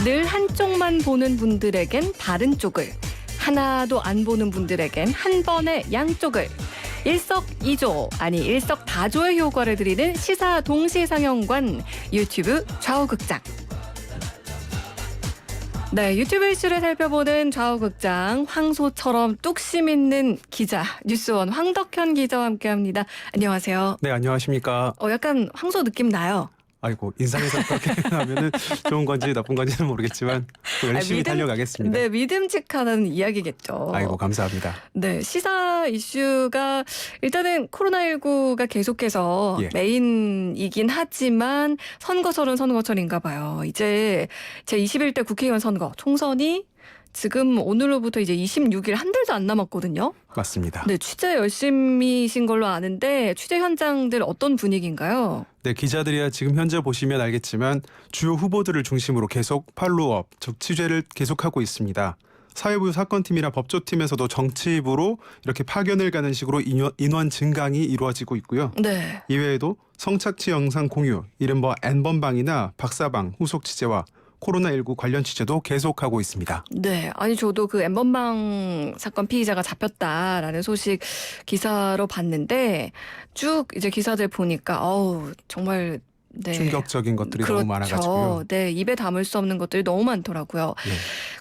늘 한쪽만 보는 분들에겐 다른 쪽을, 하나도 안 보는 분들에겐 한 번에 양쪽을, 일석이조 아니 일석다조의 효과를 드리는 시사 동시상영관 유튜브 좌우극장. 네, 유튜브 이슈를 살펴보는 좌우극장, 황소처럼 뚝심 있는 기자, 뉴스원 황덕현 기자와 함께합니다. 안녕하세요. 네, 안녕하십니까. 약간 황소 느낌 나요. 아이고, 인상에서 그렇게 하면은 좋은 건지 나쁜 건지는 모르겠지만 또 열심히 달려가겠습니다. 네, 믿음직하다는 이야기겠죠. 아이고, 감사합니다. 네, 시사 이슈가 일단은 코로나19가 계속해서 메인이긴 하지만 선거철은 선거철인가 봐요. 이제 제21대 국회의원 선거 총선이 지금 오늘로부터 이제 26일 한 달도 안 남았거든요. 맞습니다. 네, 취재 열심히신 걸로 아는데 취재 현장들 어떤 분위기인가요? 네, 기자들이야 지금 현재 보시면 알겠지만 주요 후보들을 중심으로 계속 팔로우업, 즉 취재를 계속하고 있습니다. 사회부 사건팀이나 법조팀에서도 정치부로 이렇게 파견을 가는 식으로 인원 증강이 이루어지고 있고요. 네. 이외에도 성착취 영상 공유, 이른바 N번방이나 박사방 후속 취재와 코로나19 관련 취재도 계속하고 있습니다. 네, 아니 저도 그 N번방 사건 피의자가 잡혔다라는 소식 기사로 봤는데 쭉 이제 기사들 보니까 정말 네. 충격적인 것들이 그렇죠. 너무 많아가지고요. 네, 입에 담을 수 없는 것들이 너무 많더라고요. 네.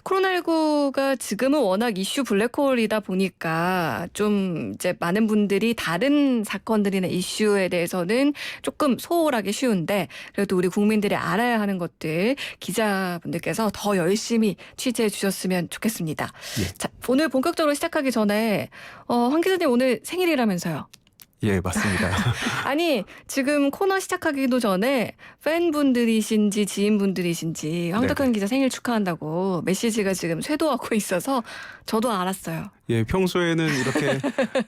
코로나19가 지금은 워낙 이슈 블랙홀이다 보니까 좀 이제 많은 분들이 다른 사건들이나 이슈에 대해서는 조금 소홀하기 쉬운데 그래도 우리 국민들이 알아야 하는 것들 기자분들께서 더 열심히 취재해 주셨으면 좋겠습니다. 예. 자, 오늘 본격적으로 시작하기 전에 황 기자님 오늘 생일이라면서요. 예, 맞습니다. 아니 지금 코너 시작하기도 전에 팬분들이신지 지인분들이신지 황덕현 기자 생일 축하한다고 메시지가 지금 쇄도하고 있어서 저도 알았어요. 예, 평소에는 이렇게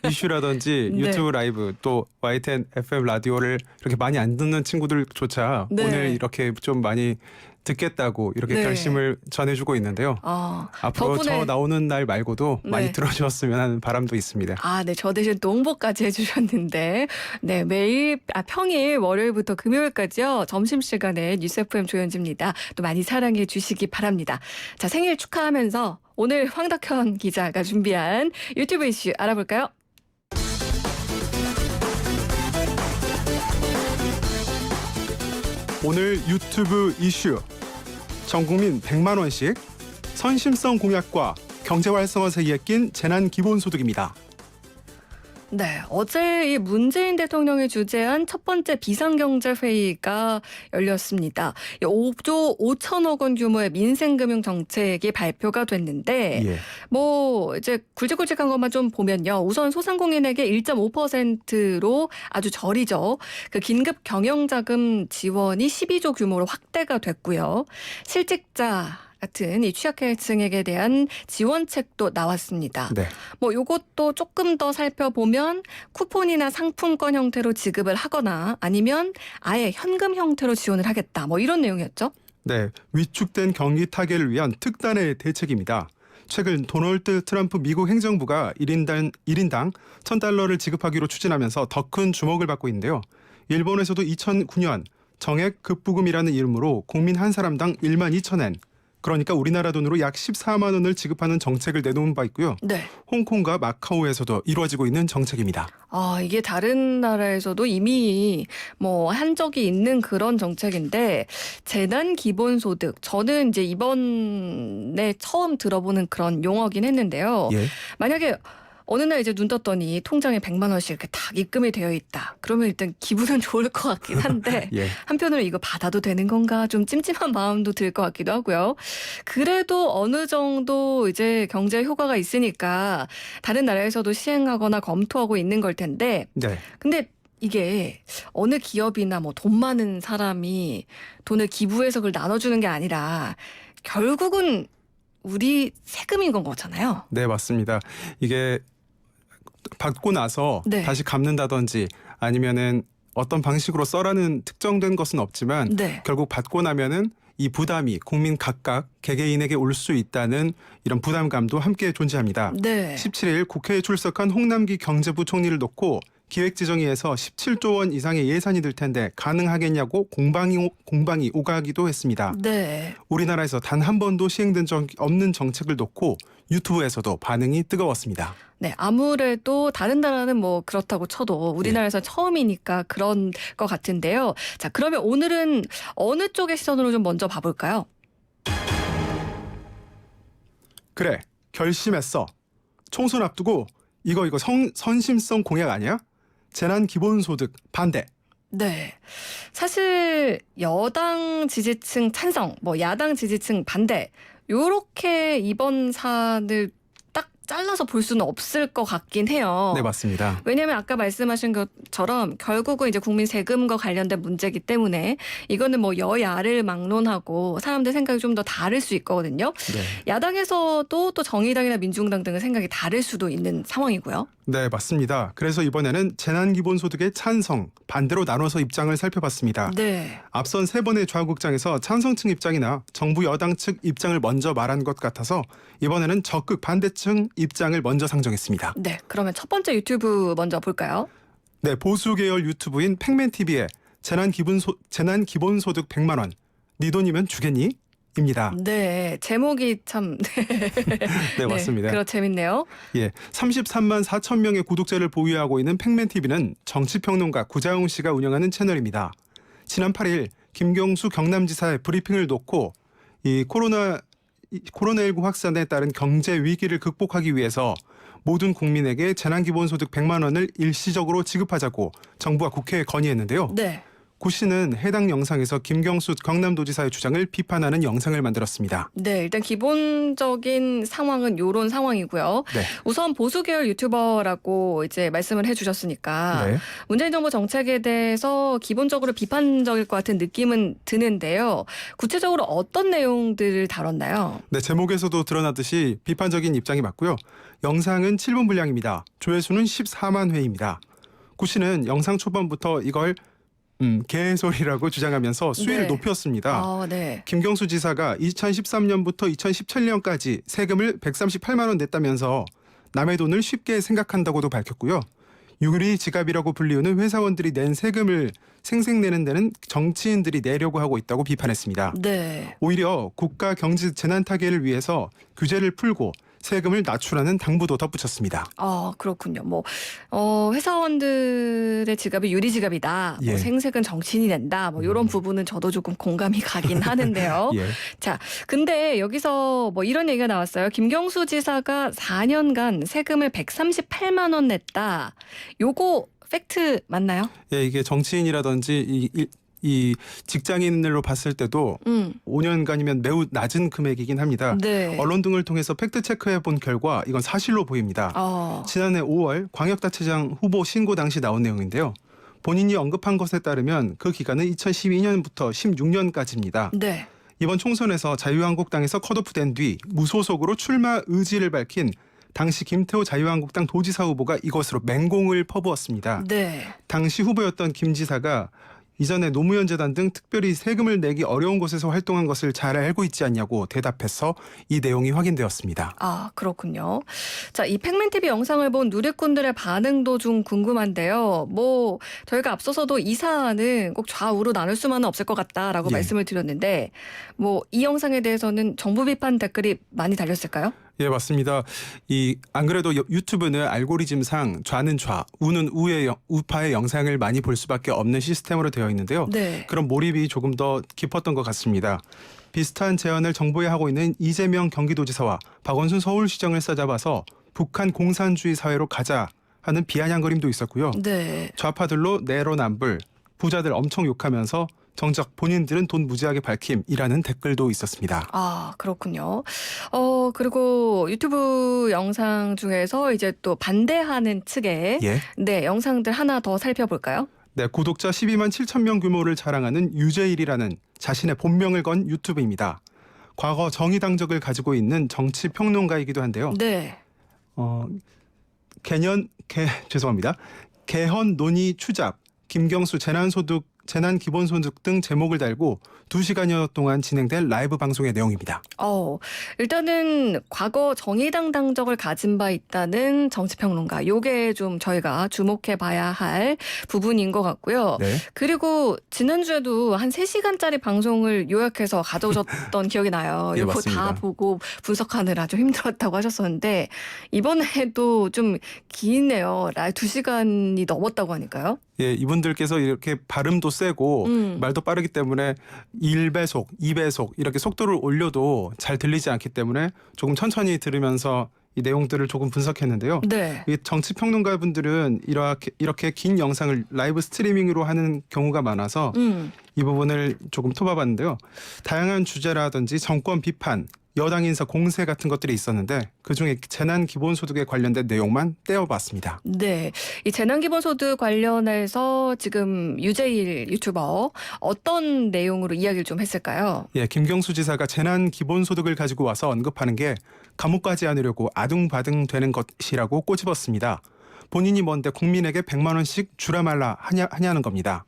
이슈라든지 네. 유튜브 라이브 또 YTN FM 라디오를 이렇게 많이 안 듣는 친구들조차 네. 오늘 이렇게 좀 많이 듣겠다고 이렇게 네. 결심을 전해주고 있는데요. 앞으로 덕분에 저 나오는 날 말고도 네. 많이 들어주었으면 하는 바람도 있습니다. 네, 저 대신 또 홍보까지 해주셨는데, 네, 평일 월요일부터 금요일까지요, 점심시간에 뉴스 FM 조현지입니다. 또 많이 사랑해 주시기 바랍니다. 자, 생일 축하하면서 오늘 황덕현 기자가 준비한 유튜브 이슈 알아볼까요? 오늘 유튜브 이슈, 전국민 100만 원씩 선심성 공약과 경제 활성화 세기에 낀 재난 기본소득입니다. 네, 어제 이 문재인 대통령이 주재한 첫 번째 비상경제회의가 열렸습니다. 5조 5천억 원 규모의 민생금융 정책이 발표가 됐는데, 이제 굵직굵직한 것만 좀 보면요. 우선 소상공인에게 1.5%로 아주 저리죠. 그 긴급 경영자금 지원이 12조 규모로 확대가 됐고요. 실직자 같은 이 취약계층에게 대한 지원책도 나왔습니다. 네. 요것도 조금 더 살펴보면 쿠폰이나 상품권 형태로 지급을 하거나 아니면 아예 현금 형태로 지원을 하겠다. 이런 내용이었죠. 네, 위축된 경기 타개를 위한 특단의 대책입니다. 최근 도널드 트럼프 미국 행정부가 1인당 $1,000를 지급하기로 추진하면서 더 큰 주목을 받고 있는데요. 일본에서도 2009년 정액 급부금이라는 이름으로 국민 한 사람당 12,000엔, 그러니까 우리나라 돈으로 약 14만 원을 지급하는 정책을 내놓은 바 있고요. 네. 홍콩과 마카오에서도 이루어지고 있는 정책입니다. 이게 다른 나라에서도 이미 한 적이 있는 그런 정책인데, 재난 기본소득, 저는 이제 이번에 처음 들어보는 그런 용어긴 했는데요. 만약에 어느 날 이제 눈 떴더니 통장에 100만 원씩 이렇게 딱 입금이 되어 있다. 그러면 일단 기분은 좋을 것 같긴 한데 한편으로 이거 받아도 되는 건가 좀 찜찜한 마음도 들 것 같기도 하고요. 그래도 어느 정도 이제 경제 효과가 있으니까 다른 나라에서도 시행하거나 검토하고 있는 걸 텐데. 근데 이게 어느 기업이나 돈 많은 사람이 돈을 기부해서 그걸 나눠주는 게 아니라 결국은 우리 세금인 건 거잖아요. 네, 맞습니다. 이게 받고 나서 다시 갚는다든지 아니면은 어떤 방식으로 써라는 특정된 것은 없지만 결국 받고 나면은 이 부담이 국민 각각 개개인에게 올 수 있다는 이런 부담감도 함께 존재합니다. 17일 국회에 출석한 홍남기 경제부 총리를 놓고 기획재정위에서 17조 원 이상의 예산이 들 텐데 가능하겠냐고 공방이 오가기도 했습니다. 네. 우리나라에서 단 한 번도 시행된 적 없는 정책을 놓고 유튜브에서도 반응이 뜨거웠습니다. 네, 아무래도 다른 나라는 뭐 그렇다고 쳐도 우리나라에서 처음이니까 그런 것 같은데요. 자, 그러면 오늘은 어느 쪽의 시선으로 좀 먼저 봐볼까요? 그래, 결심했어. 총선 앞두고 이거 선심성 공약 아니야? 재난 기본소득 반대. 네. 사실 여당 지지층 찬성, 뭐 야당 지지층 반대. 요렇게 이번 사안을 딱 잘라서 볼 수는 없을 것 같긴 해요. 네, 맞습니다. 왜냐하면 아까 말씀하신 것처럼 결국은 이제 국민 세금과 관련된 문제이기 때문에 이거는 뭐 여야를 막론하고 사람들 생각이 좀 더 다를 수 있거든요. 네. 야당에서도 또 정의당이나 민중당 등은 생각이 다를 수도 있는 상황이고요. 네, 맞습니다. 그래서 이번에는 재난기본소득의 찬성, 반대로 나눠서 입장을 살펴봤습니다. 네. 앞선 세 번의 좌국장에서 찬성층 입장이나 정부 여당 측 입장을 먼저 말한 것 같아서 이번에는 적극 반대층 입장을 먼저 상정했습니다. 네. 그러면 첫 번째 유튜브 먼저 볼까요? 네, 보수 계열 유튜브인 팩맨TV의 재난기본소득 100만 원, 네 돈이면 주겠니? 입니다. 네. 제목이 참 네, 맞습니다. 그렇 재밌네요. 예, 33만 4천 명의 구독자를 보유하고 있는 팩맨TV는 정치평론가 구자용 씨가 운영하는 채널입니다. 지난 8일 김경수 경남지사의 브리핑을 놓고 이 코로나19 확산에 따른 경제 위기를 극복하기 위해서 모든 국민에게 재난기본소득 100만 원을 일시적으로 지급하자고 정부와 국회에 건의했는데요. 네. 구 씨는 해당 영상에서 김경수 경남도지사의 주장을 비판하는 영상을 만들었습니다. 네, 일단 기본적인 상황은 요런 상황이고요. 네. 우선 보수 계열 유튜버라고 이제 말씀을 해주셨으니까 네. 문재인 정부 정책에 대해서 기본적으로 비판적일 것 같은 느낌은 드는데요. 구체적으로 어떤 내용들을 다뤘나요? 네, 제목에서도 드러나듯이 비판적인 입장이 맞고요. 영상은 7분 분량입니다. 조회수는 14만 회입니다. 구 씨는 영상 초반부터 이걸 개소리라고 주장하면서 수위를 네. 높였습니다. 네. 김경수 지사가 2013년부터 2017년까지 세금을 138만 원 냈다면서 남의 돈을 쉽게 생각한다고도 밝혔고요. 유리 지갑이라고 불리우는 회사원들이 낸 세금을 생색내는 데는 정치인들이 내려고 하고 있다고 비판했습니다. 네. 오히려 국가 경제 재난 타개를 위해서 규제를 풀고 세금을 낮추라는 당부도 덧붙였습니다. 그렇군요. 회사원들의 지갑이 유리 지갑이다. 예. 생색은 정치인이 낸다. 이런 부분은 저도 조금 공감이 가긴 하는데요. 예. 자, 근데 여기서 이런 얘기가 나왔어요. 김경수 지사가 4년간 세금을 138만 원 냈다. 요거 팩트 맞나요? 예, 이게 정치인이라든지 이 직장인으로 봤을 때도 5년간이면 매우 낮은 금액이긴 합니다. 네. 언론 등을 통해서 팩트 체크해 본 결과 이건 사실로 보입니다. 지난해 5월 광역단체장 후보 신고 당시 나온 내용인데요. 본인이 언급한 것에 따르면 그 기간은 2012년부터 16년까지입니다. 네. 이번 총선에서 자유한국당에서 컷오프된 뒤 무소속으로 출마 의지를 밝힌 당시 김태호 자유한국당 도지사 후보가 이것으로 맹공을 퍼부었습니다. 네. 당시 후보였던 김 지사가 이전에 노무현 재단 등 특별히 세금을 내기 어려운 곳에서 활동한 것을 잘 알고 있지 않냐고 대답해서 이 내용이 확인되었습니다. 그렇군요. 자, 이 팩맨TV 영상을 본 누리꾼들의 반응도 좀 궁금한데요. 저희가 앞서서도 이 사안은 꼭 좌우로 나눌 수만은 없을 것 같다라고 예. 말씀을 드렸는데 이 영상에 대해서는 정부 비판 댓글이 많이 달렸을까요? 예, 맞습니다. 안 그래도 유튜브는 알고리즘상 좌는 좌, 우는 우파의 영상을 많이 볼 수밖에 없는 시스템으로 되어 있는데요. 네. 그런 몰입이 조금 더 깊었던 것 같습니다. 비슷한 제안을 정부에 하고 있는 이재명 경기도지사와 박원순 서울시장을 싸잡아서 북한 공산주의 사회로 가자 하는 비아냥거림도 있었고요. 네. 좌파들로 내로남불, 부자들 엄청 욕하면서 정작 본인들은 돈 무지하게 밝힘이라는 댓글도 있었습니다. 그렇군요. 그리고 유튜브 영상 중에서 이제 또 반대하는 측의 네, 영상들 하나 더 살펴볼까요? 네, 구독자 12만 7천 명 규모를 자랑하는 유재일이라는 자신의 본명을 건 유튜브입니다. 과거 정의당적을 가지고 있는 정치 평론가이기도 한데요. 네. 죄송합니다. 개헌 논의 추잡, 김경수 재난소득 재난 기본소득 등 제목을 달고 2시간여 동안 진행된 라이브 방송의 내용입니다. 일단은 과거 정의당 당적을 가진 바 있다는 정치평론가. 요게 좀 저희가 주목해 봐야 할 부분인 것 같고요. 네. 그리고 지난주에도 한 3시간짜리 방송을 요약해서 가져오셨던 기억이 나요. 예, 이거 맞습니다. 다 보고 분석하느라 좀 힘들었다고 하셨었는데 이번에도 좀 기네요. 2시간이 넘었다고 하니까요. 예, 이분들께서 이렇게 발음도 세고 말도 빠르기 때문에 1배속, 2배속 이렇게 속도를 올려도 잘 들리지 않기 때문에 조금 천천히 들으면서 이 내용들을 조금 분석했는데요. 네. 이 정치평론가분들은 이렇게 긴 영상을 라이브 스트리밍으로 하는 경우가 많아서 이 부분을 조금 토봐봤는데요. 다양한 주제라든지 정권 비판, 여당 인사 공세 같은 것들이 있었는데 그중에 재난 기본소득에 관련된 내용만 떼어봤습니다. 네. 이 재난기본소득 관련해서 지금 유재일 유튜버 어떤 내용으로 이야기를 좀 했을까요? 예, 김경수 지사가 재난 기본소득을 가지고 와서 언급하는 게 감옥 가지 않으려고 아둥바둥 되는 것이라고 꼬집었습니다. 본인이 뭔데 국민에게 100만 원씩 주라 말라 하냐는 겁니다.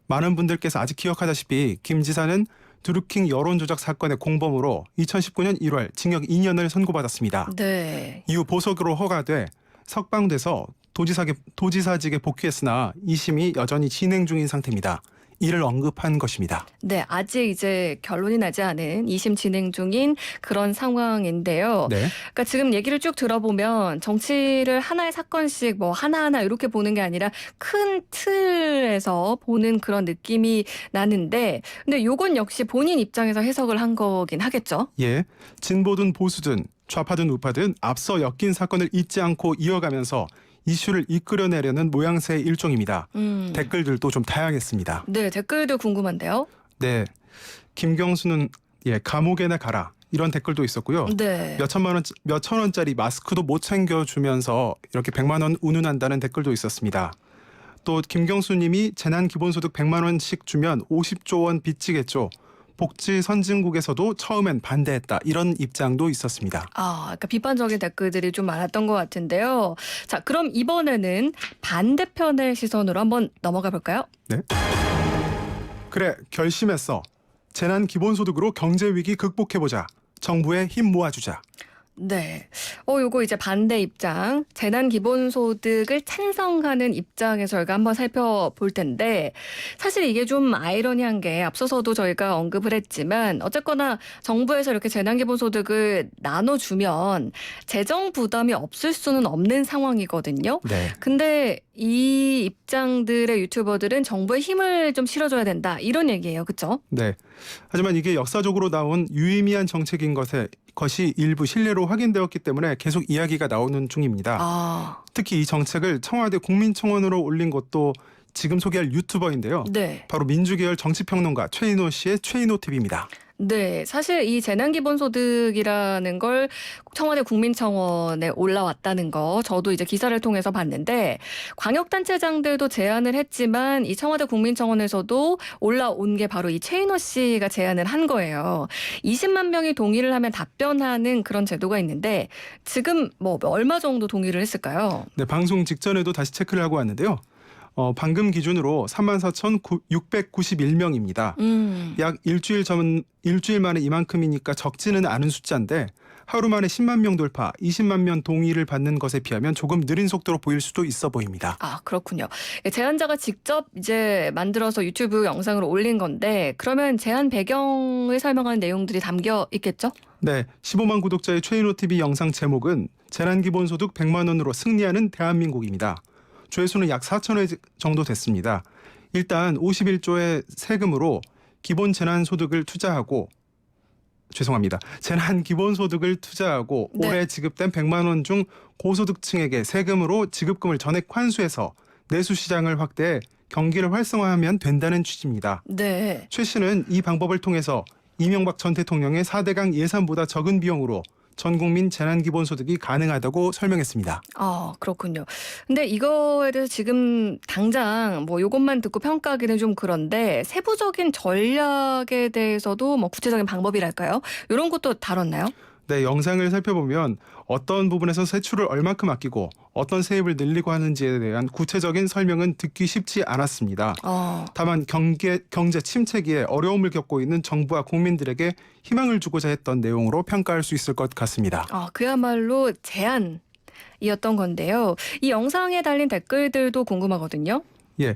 많은 분들께서 아직 기억하다시피 김 지사는 드루킹 여론조작 사건의 공범으로 2019년 1월 징역 2년을 선고받았습니다. 네. 이후 보석으로 허가돼 석방돼서 도지사직에 복귀했으나 2심이 여전히 진행 중인 상태입니다. 이를 언급한 것입니다. 네, 아직 이제 결론이 나지 않은 2심 진행 중인 그런 상황인데요. 네. 그러니까 지금 얘기를 쭉 들어보면 정치를 하나의 사건씩 뭐 하나하나 이렇게 보는 게 아니라 큰 틀에서 보는 그런 느낌이 나는데 근데 요건 역시 본인 입장에서 해석을 한 거긴 하겠죠. 예. 진보든 보수든 좌파든 우파든 앞서 엮인 사건을 잊지 않고 이어가면서 이슈를 이끌어내려는 모양새의 일종입니다. 댓글들도 좀 다양했습니다. 네, 댓글도 궁금한데요. 네. 김경수는 감옥에나 가라. 이런 댓글도 있었고요. 네. 몇천 원짜리 마스크도 못 챙겨주면서 이렇게 100만 원 운운한다는 댓글도 있었습니다. 또 김경수님이 재난 기본소득 100만 원씩 주면 50조 원 빚지겠죠. 복지 선진국에서도 처음엔 반대했다. 이런 입장도 있었습니다. 그러니까 비판적인 댓글들이 좀 많았던 것 같은데요. 자, 그럼 이번에는 반대편의 시선으로 한번 넘어가 볼까요? 네. 그래, 결심했어. 재난 기본소득으로 경제 위기 극복해보자. 정부에 힘 모아주자. 네. 요거 이제 반대 입장, 재난 기본소득을 찬성하는 입장에서 저희가 한번 살펴볼 텐데 사실 이게 좀 아이러니한 게 앞서서도 저희가 언급을 했지만 어쨌거나 정부에서 이렇게 재난 기본소득을 나눠주면 재정 부담이 없을 수는 없는 상황이거든요. 네. 근데 이 입장들의 유튜버들은 정부의 힘을 좀 실어줘야 된다. 이런 얘기예요. 그렇죠? 네. 하지만 이게 역사적으로 나온 유의미한 정책인 것이 일부 신뢰로 확인되었기 때문에 계속 이야기가 나오는 중입니다. 특히 이 정책을 청와대 국민청원으로 올린 것도 지금 소개할 유튜버인데요. 네. 바로 민주계열 정치평론가 최인호 씨의 최인호 TV입니다. 네, 사실 이 재난기본소득이라는 걸 청와대 국민청원에 올라왔다는 거 저도 이제 기사를 통해서 봤는데 광역단체장들도 제안을 했지만 이 청와대 국민청원에서도 올라온 게 바로 이 최인호 씨가 제안을 한 거예요. 20만 명이 동의를 하면 답변하는 그런 제도가 있는데 지금 뭐 얼마 정도 동의를 했을까요? 네, 방송 직전에도 다시 체크를 하고 왔는데요. 방금 기준으로 34,691명입니다. 약 일주일 만에 이만큼이니까 적지는 않은 숫자인데 하루 만에 10만 명 돌파, 20만 명 동의를 받는 것에 비하면 조금 느린 속도로 보일 수도 있어 보입니다. 그렇군요. 제안자가 직접 이제 만들어서 유튜브 영상으로 올린 건데 그러면 제안 배경을 설명하는 내용들이 담겨 있겠죠? 네, 15만 구독자의 최인호 TV 영상 제목은 재난기본소득 100만 원으로 승리하는 대한민국입니다. 조회수는 약 4,000회 정도 됐습니다. 일단 51조의 세금으로 기본 재난소득을 투자하고 재난 기본소득을 투자하고 네. 올해 지급된 100만 원 중 고소득층에게 세금으로 지급금을 전액 환수해서 내수 시장을 확대해 경기를 활성화하면 된다는 취지입니다. 네. 최 씨는 이 방법을 통해서 이명박 전 대통령의 4대강 예산보다 적은 비용으로 전 국민 재난기본소득이 가능하다고 설명했습니다. 그렇군요. 근데 이거에 대해서 지금 당장 뭐 이것만 듣고 평가하기는 좀 그런데 세부적인 전략에 대해서도 뭐 구체적인 방법이랄까요? 이런 것도 다뤘나요? 네, 영상을 살펴보면 어떤 부분에서 세출을 얼마큼 아끼고 어떤 세입을 늘리고 하는지에 대한 구체적인 설명은 듣기 쉽지 않았습니다. 다만 경제 침체기에 어려움을 겪고 있는 정부와 국민들에게 희망을 주고자 했던 내용으로 평가할 수 있을 것 같습니다. 그야말로 제안이었던 건데요. 이 영상에 달린 댓글들도 궁금하거든요. 예,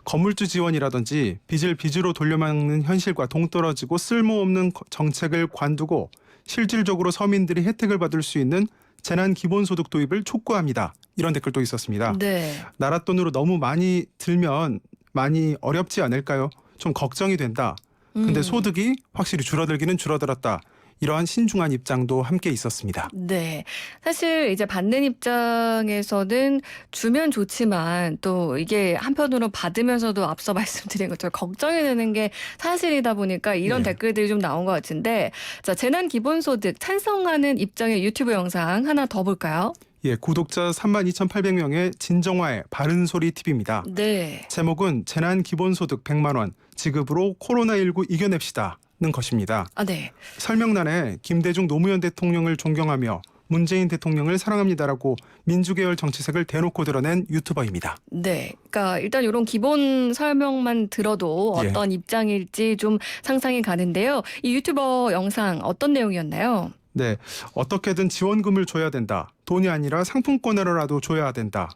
건물주 지원이라든지 빚을 빚으로 돌려막는 현실과 동떨어지고 쓸모없는 정책을 관두고 실질적으로 서민들이 혜택을 받을 수 있는 재난 기본소득 도입을 촉구합니다. 이런 댓글도 있었습니다. 네. 나라 돈으로 너무 많이 들면 많이 어렵지 않을까요? 좀 걱정이 된다. 근데 소득이 확실히 줄어들기는 줄어들었다. 이러한 신중한 입장도 함께 있었습니다. 네. 사실 이제 받는 입장에서는 주면 좋지만 또 이게 한편으로 받으면서도 앞서 말씀드린 것처럼 걱정이 되는 게 사실이다 보니까 이런 네. 댓글들이 좀 나온 것 같은데, 자, 재난 기본소득 찬성하는 입장의 유튜브 영상 하나 더 볼까요? 예, 구독자 32,800명의 진정화의 바른소리 TV입니다. 네. 제목은 재난 기본소득 100만 원 지급으로 코로나19 이겨냅시다. 는 것입니다. 네. 설명란에 김대중 노무현 대통령을 존경하며 문재인 대통령을 사랑합니다라고 민주계열 정치색을 대놓고 드러낸 유튜버입니다. 네. 그러니까 일단 이런 기본 설명만 들어도 어떤 입장일지 좀 상상이 가는데요. 이 유튜버 영상 어떤 내용이었나요? 네, 어떻게든 지원금을 줘야 된다. 돈이 아니라 상품권으로라도 줘야 된다.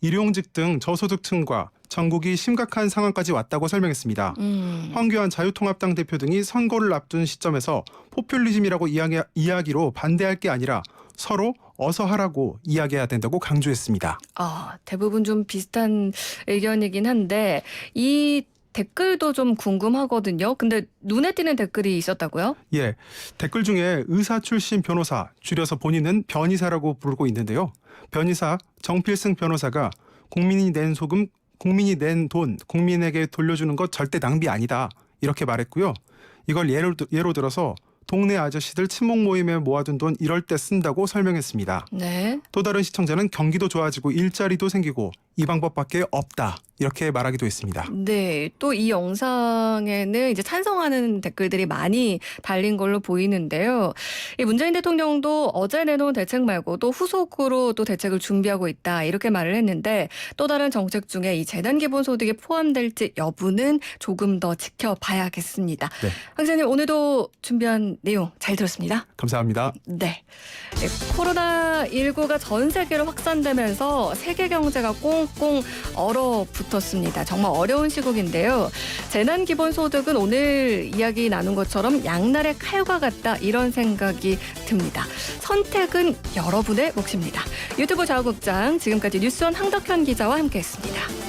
일용직 등 저소득층과 전국이 심각한 상황까지 왔다고 설명했습니다. 황교안 자유통합당 대표 등이 선거를 앞둔 시점에서 포퓰리즘이라고 이야기로 반대할 게 아니라 서로 어서 하라고 이야기해야 된다고 강조했습니다. 대부분 좀 비슷한 의견이긴 한데 이 댓글도 좀 궁금하거든요. 근데 눈에 띄는 댓글이 있었다고요? 예, 댓글 중에 의사 출신 변호사, 줄여서 본인은 변희사라고 부르고 있는데요. 변희사 정필승 변호사가 국민이 낸 돈 국민에게 돌려주는 것 절대 낭비 아니다. 이렇게 말했고요. 이걸 예로 들어서 동네 아저씨들 친목 모임에 모아둔 돈 이럴 때 쓴다고 설명했습니다. 네. 또 다른 시청자는 경기도 좋아지고 일자리도 생기고 이 방법밖에 없다. 이렇게 말하기도 했습니다. 네. 또 이 영상에는 이제 찬성하는 댓글들이 많이 달린 걸로 보이는데요. 이 문재인 대통령도 어제 내놓은 대책 말고 또 후속으로 또 대책을 준비하고 있다. 이렇게 말을 했는데 또 다른 정책 중에 이 재난 기본소득에 포함될지 여부는 조금 더 지켜봐야겠습니다. 네. 황 기자님 오늘도 준비한 내용 잘 들었습니다. 감사합니다. 네. 코로나19가 전 세계로 확산되면서 세계 경제가 꽁꽁 얼어붙었습니다. 정말 어려운 시국인데요. 재난 기본소득은 오늘 이야기 나눈 것처럼 양날의 칼과 같다 이런 생각이 듭니다. 선택은 여러분의 몫입니다. 유튜브 좌우극장 지금까지 뉴스원 황덕현 기자와 함께했습니다.